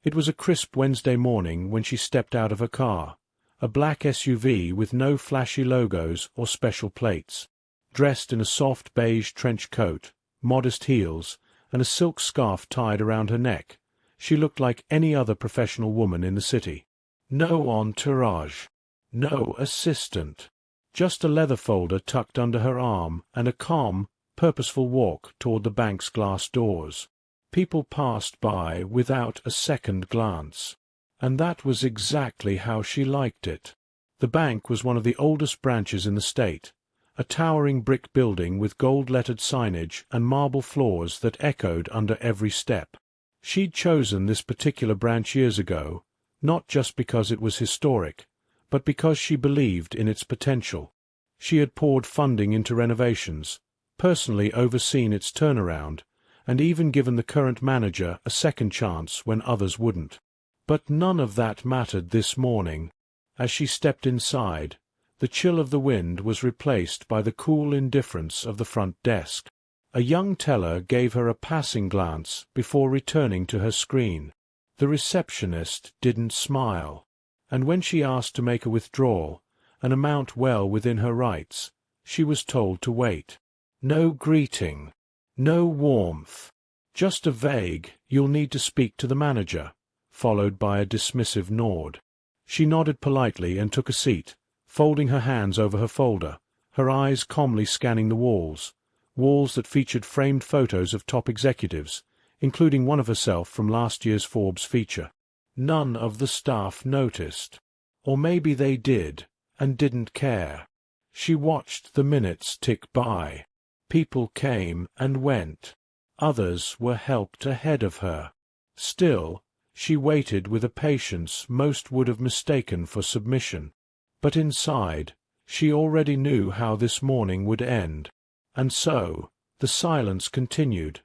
It was a crisp Wednesday morning when she stepped out of her car, a black SUV with no flashy logos or special plates. Dressed in a soft beige trench coat, modest heels, and a silk scarf tied around her neck, she looked like any other professional woman in the city. No entourage, no assistant, just a leather folder tucked under her arm and a calm, purposeful walk toward the bank's glass doors. People passed by without a second glance. And that was exactly how she liked it. The bank was one of the oldest branches in the state, a towering brick building with gold-lettered signage and marble floors that echoed under every step. She'd chosen this particular branch years ago, not just because it was historic, but because she believed in its potential. She had poured funding into renovations, personally overseen its turnaround, and even given the current manager a second chance when others wouldn't. But none of that mattered this morning. As she stepped inside, the chill of the wind was replaced by the cool indifference of the front desk. A young teller gave her a passing glance before returning to her screen. The receptionist didn't smile, and when she asked to make a withdrawal, an amount well within her rights, she was told to wait. No greeting, no warmth, just a vague, "You'll need to speak to the manager," followed by a dismissive nod. She nodded politely and took a seat, folding her hands over her folder, her eyes calmly scanning the walls that featured framed photos of top executives, including one of herself from last year's Forbes feature. None of the staff noticed. Or maybe they did, and didn't care. She watched the minutes tick by. People came and went. Others were helped ahead of her. Still, she waited with a patience most would have mistaken for submission. But inside, she already knew how this morning would end. And so, the silence continued,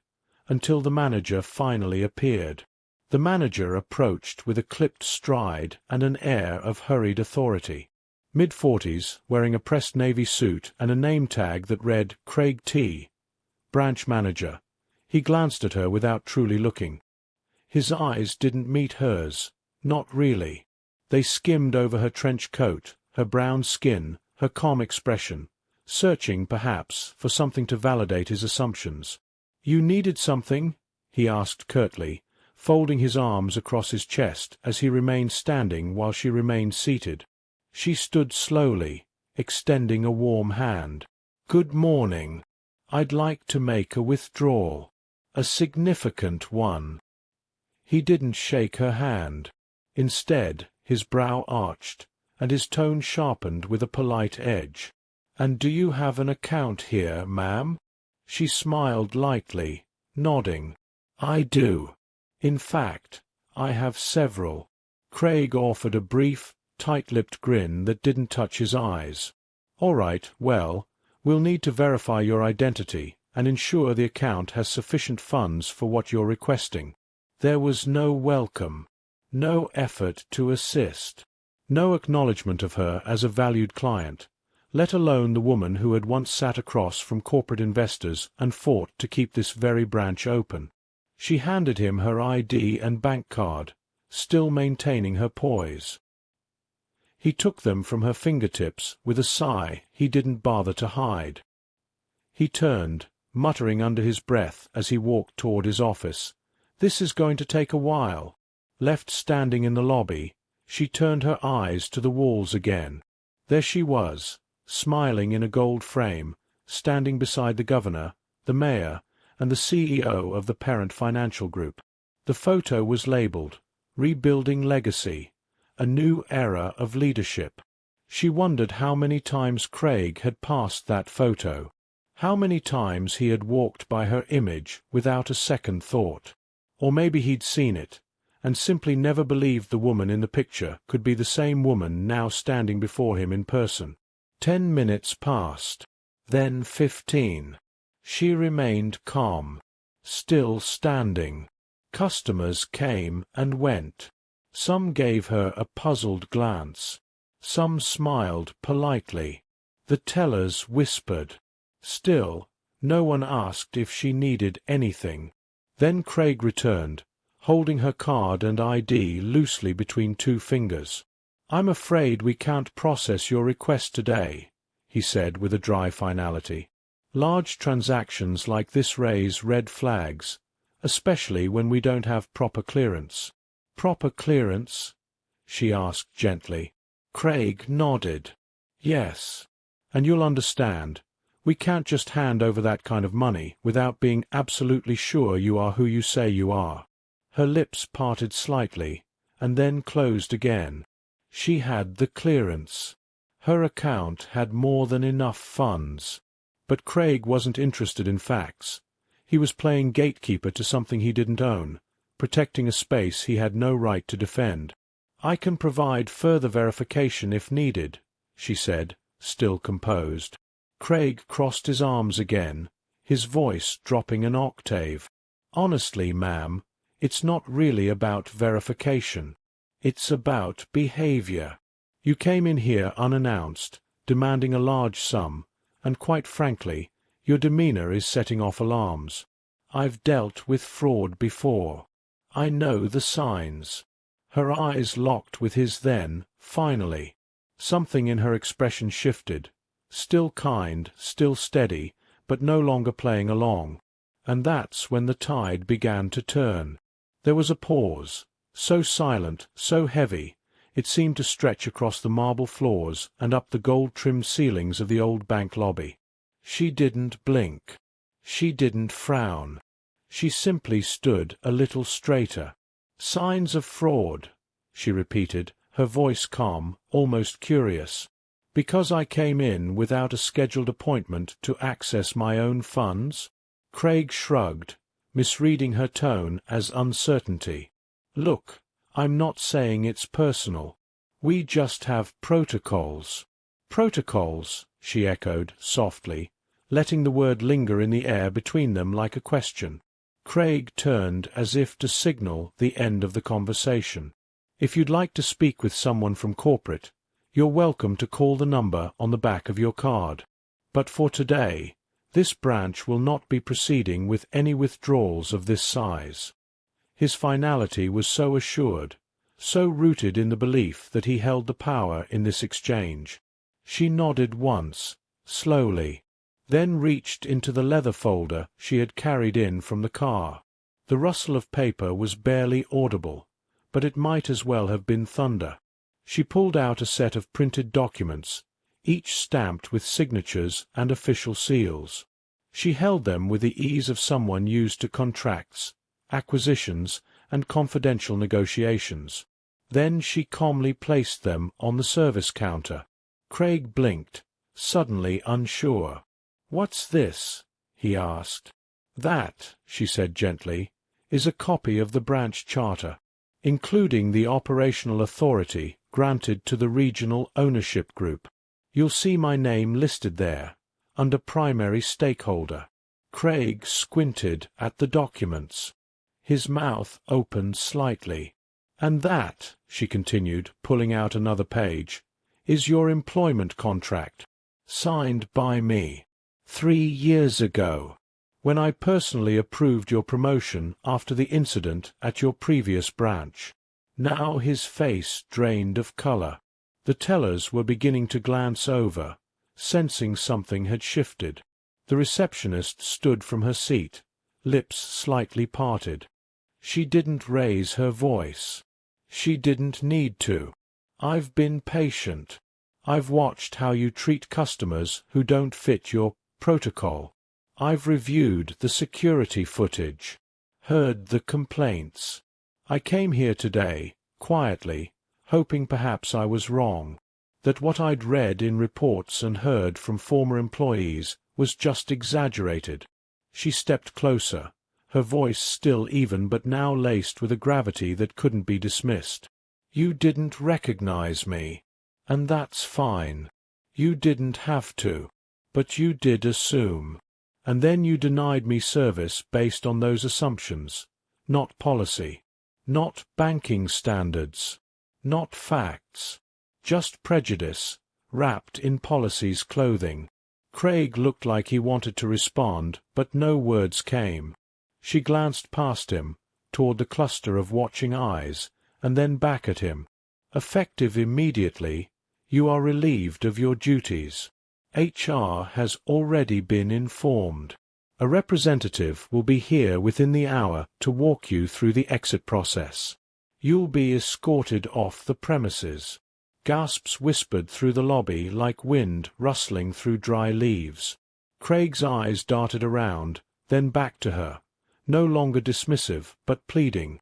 until the manager finally appeared. The manager approached with a clipped stride and an air of hurried authority. Mid-40s, wearing a pressed navy suit and a name tag that read Craig T., branch manager, he glanced at her without truly looking. His eyes didn't meet hers, not really. They skimmed over her trench coat, her brown skin, her calm expression, searching, perhaps, for something to validate his assumptions. "You needed something?" he asked curtly, folding his arms across his chest as he remained standing while she remained seated. She stood slowly, extending a warm hand. "Good morning. I'd like to make a withdrawal. A significant one." He didn't shake her hand. Instead, his brow arched, and his tone sharpened with a polite edge. "And do you have an account here, ma'am?" She smiled lightly, nodding. "I do. In fact, I have several." Craig offered a brief, tight-lipped grin that didn't touch his eyes. "All right, well, we'll need to verify your identity and ensure the account has sufficient funds for what you're requesting." There was no welcome, no effort to assist, no acknowledgement of her as a valued client, let alone the woman who had once sat across from corporate investors and fought to keep this very branch open. She handed him her ID and bank card, still maintaining her poise. He took them from her fingertips with a sigh he didn't bother to hide. He turned, muttering under his breath as he walked toward his office. "This is going to take a while." Left standing in the lobby, she turned her eyes to the walls again. There she was, smiling in a gold frame, standing beside the governor, the mayor, and the CEO of the parent financial group. The photo was labeled, "Rebuilding Legacy, a New Era of Leadership." She wondered how many times Craig had passed that photo, how many times he had walked by her image without a second thought. Or maybe he'd seen it, and simply never believed the woman in the picture could be the same woman now standing before him in person. 10 minutes passed, then 15. She remained calm, still standing. Customers came and went. Some gave her a puzzled glance. Some smiled politely. The tellers whispered. Still, no one asked if she needed anything. Then Craig returned, holding her card and ID loosely between two fingers. "I'm afraid we can't process your request today," he said with a dry finality. "Large transactions like this raise red flags, especially when we don't have proper clearance." "Proper clearance?" she asked gently. Craig nodded. "Yes. And you'll understand. We can't just hand over that kind of money without being absolutely sure you are who you say you are." Her lips parted slightly, and then closed again. She had the clearance. Her account had more than enough funds. But Craig wasn't interested in facts. He was playing gatekeeper to something he didn't own, protecting a space he had no right to defend. "I can provide further verification if needed," she said, still composed. Craig crossed his arms again, his voice dropping an octave. "Honestly, ma'am, it's not really about verification. It's about behavior. You came in here unannounced, demanding a large sum, and quite frankly, your demeanor is setting off alarms. I've dealt with fraud before. I know the signs." Her eyes locked with his then, finally. Something in her expression shifted. Still kind, still steady, but no longer playing along. And that's when the tide began to turn. There was a pause, so silent, so heavy, it seemed to stretch across the marble floors and up the gold-trimmed ceilings of the old bank lobby. She didn't blink. She didn't frown. She simply stood a little straighter. "Signs of fraud," she repeated, her voice calm, almost curious. "Because I came in without a scheduled appointment to access my own funds?" Craig shrugged, misreading her tone as uncertainty. "Look, I'm not saying it's personal. We just have protocols." "Protocols," she echoed, softly, letting the word linger in the air between them like a question. Craig turned as if to signal the end of the conversation. "If you'd like to speak with someone from corporate, you're welcome to call the number on the back of your card. But for today, this branch will not be proceeding with any withdrawals of this size." His finality was so assured, so rooted in the belief that he held the power in this exchange. She nodded once, slowly, then reached into the leather folder she had carried in from the car. The rustle of paper was barely audible, but it might as well have been thunder. She pulled out a set of printed documents, each stamped with signatures and official seals. She held them with the ease of someone used to contracts, acquisitions, and confidential negotiations. Then she calmly placed them on the service counter. Craig blinked, suddenly unsure. "What's this?" he asked. "That," she said gently, "is a copy of the branch charter, including the operational authority granted to the regional ownership group. You'll see my name listed there, under primary stakeholder." Craig squinted at the documents. His mouth opened slightly. "And that," she continued, pulling out another page, "is your employment contract, signed by me 3 years ago, when I personally approved your promotion after the incident at your previous branch." Now his face drained of color. The tellers were beginning to glance over, sensing something had shifted. The receptionist stood from her seat, lips slightly parted. She didn't raise her voice. She didn't need to. "I've been patient. I've watched how you treat customers who don't fit your protocol. I've reviewed the security footage, heard the complaints. I came here today, quietly, hoping perhaps I was wrong, that what I'd read in reports and heard from former employees was just exaggerated." She stepped closer, her voice still even but now laced with a gravity that couldn't be dismissed. "You didn't recognize me, and that's fine. You didn't have to, but you did assume. And then you denied me service based on those assumptions, not policy, not banking standards, not facts, just prejudice, wrapped in policy's clothing." Craig looked like he wanted to respond, but no words came. She glanced past him, toward the cluster of watching eyes, and then back at him. Effective immediately, you are relieved of your duties. HR has already been informed. A representative will be here within the hour to walk you through the exit process. You'll be escorted off the premises. Gasps whispered through the lobby like wind rustling through dry leaves. Craig's eyes darted around, then back to her, no longer dismissive but pleading.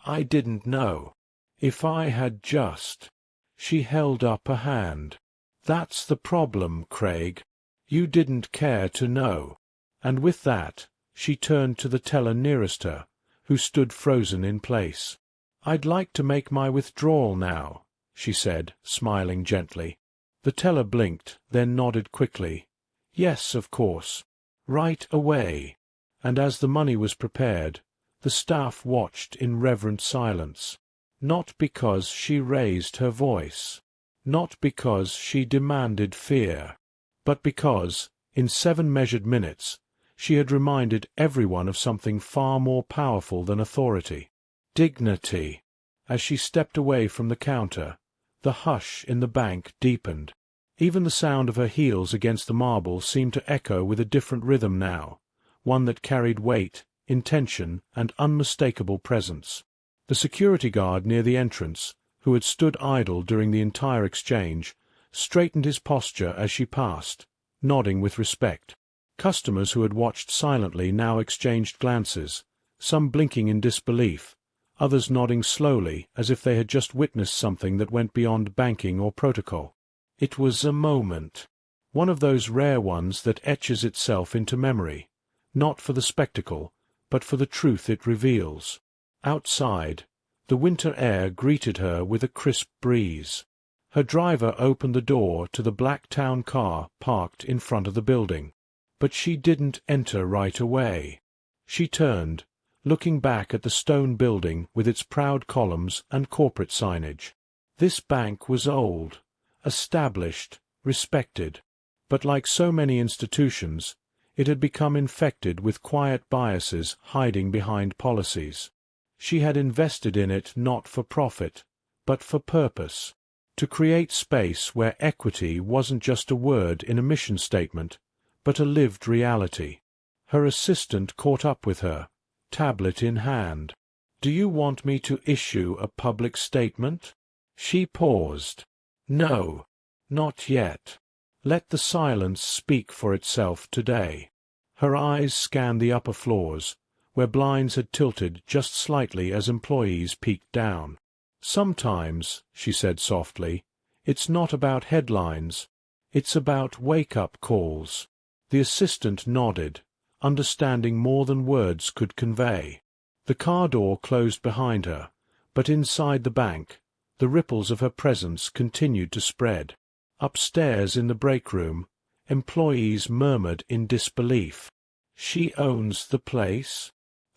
I didn't know. If I had just... She held up a hand. That's the problem, Craig. You didn't care to know. And with that, she turned to the teller nearest her, who stood frozen in place. I'd like to make my withdrawal now, she said, smiling gently. The teller blinked, then nodded quickly. Yes, of course. Right away. And as the money was prepared, the staff watched in reverent silence. Not because she raised her voice. Not because she demanded fear. But because, in 7 measured minutes, she had reminded everyone of something far more powerful than authority. Dignity. As she stepped away from the counter, the hush in the bank deepened. Even the sound of her heels against the marble seemed to echo with a different rhythm now, one that carried weight, intention, and unmistakable presence. The security guard near the entrance, who had stood idle during the entire exchange, straightened his posture as she passed, nodding with respect. Customers who had watched silently now exchanged glances, some blinking in disbelief, others nodding slowly as if they had just witnessed something that went beyond banking or protocol. It was a moment, one of those rare ones that etches itself into memory, not for the spectacle, but for the truth it reveals. Outside, the winter air greeted her with a crisp breeze. Her driver opened the door to the black town car parked in front of the building. But she didn't enter right away. She turned, looking back at the stone building with its proud columns and corporate signage. This bank was old, established, respected, but like so many institutions, it had become infected with quiet biases hiding behind policies. She had invested in it not for profit, but for purpose, to create space where equity wasn't just a word in a mission statement, but a lived reality. Her assistant caught up with her, tablet in hand. "Do you want me to issue a public statement?" She paused. "No, not yet. Let the silence speak for itself today." Her eyes scanned the upper floors, where blinds had tilted just slightly as employees peeked down. "Sometimes," she said softly, "it's not about headlines. It's about wake-up calls." The assistant nodded, understanding more than words could convey. The car door closed behind her, but inside the bank, the ripples of her presence continued to spread. Upstairs in the break room, employees murmured in disbelief. "She owns the place?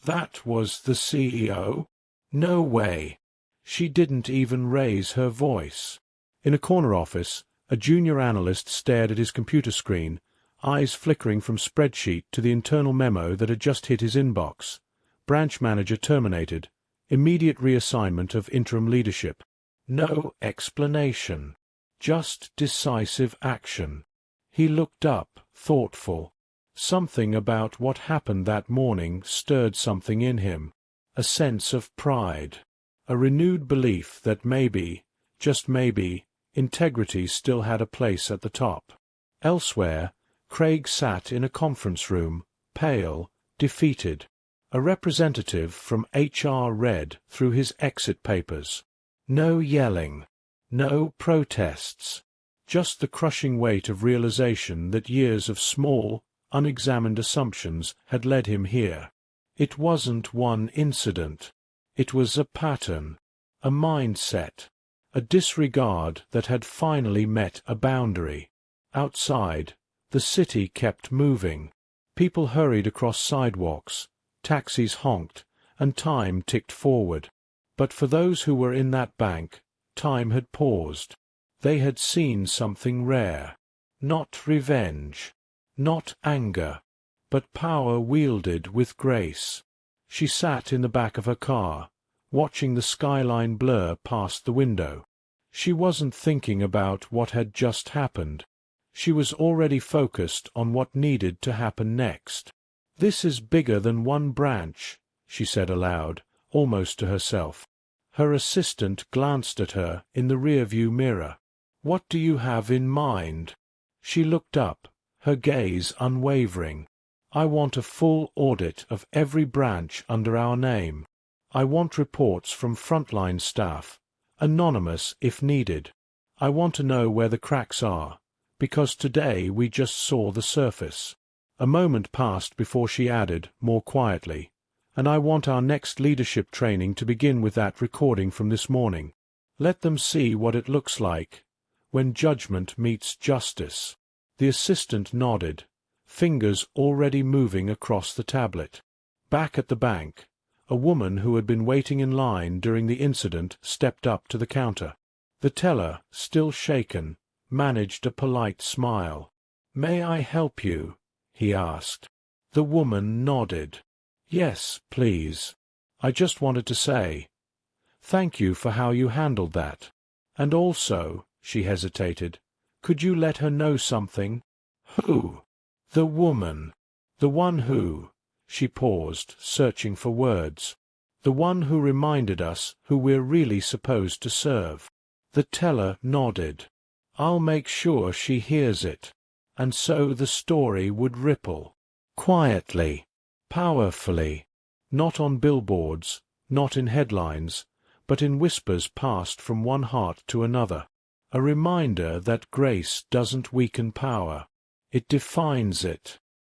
That was the CEO? No way." She didn't even raise her voice. In a corner office, a junior analyst stared at his computer screen, eyes flickering from spreadsheet to the internal memo that had just hit his inbox. Branch manager terminated. Immediate reassignment of interim leadership. No explanation. Just decisive action. He looked up, thoughtful. Something about what happened that morning stirred something in him. A sense of pride. A renewed belief that maybe, just maybe, integrity still had a place at the top. Elsewhere, Craig sat in a conference room, pale, defeated. A representative from HR read through his exit papers. No yelling. No protests. Just the crushing weight of realization that years of small, unexamined assumptions had led him here. It wasn't one incident. It was a pattern, a mindset, a disregard that had finally met a boundary. Outside, the city kept moving. People hurried across sidewalks, taxis honked, and time ticked forward. But for those who were in that bank, time had paused. They had seen something rare. Not revenge, not anger, but power wielded with grace. She sat in the back of her car, watching the skyline blur past the window. She wasn't thinking about what had just happened. She was already focused on what needed to happen next. "This is bigger than one branch," she said aloud, almost to herself. Her assistant glanced at her in the rearview mirror. "What do you have in mind?" She looked up, her gaze unwavering. "I want a full audit of every branch under our name. I want reports from frontline staff, anonymous if needed. I want to know where the cracks are, because today we just saw the surface." A moment passed before she added, more quietly, "And I want our next leadership training to begin with that recording from this morning. Let them see what it looks like when judgment meets justice." The assistant nodded, fingers already moving across the tablet. Back at the bank, a woman who had been waiting in line during the incident stepped up to the counter. The teller, still shaken, managed a polite smile. "May I help you?" he asked. The woman nodded. "Yes, please. I just wanted to say thank you for how you handled that. And also," she hesitated, "could you let her know something?" "Who?" "The woman. The one who—" She paused, searching for words. "The one who reminded us who we're really supposed to serve." The teller nodded. "I'll make sure she hears it." And so the story would ripple. Quietly, powerfully, not on billboards, not in headlines, but in whispers passed from one heart to another. A reminder that grace doesn't weaken power. It defines it.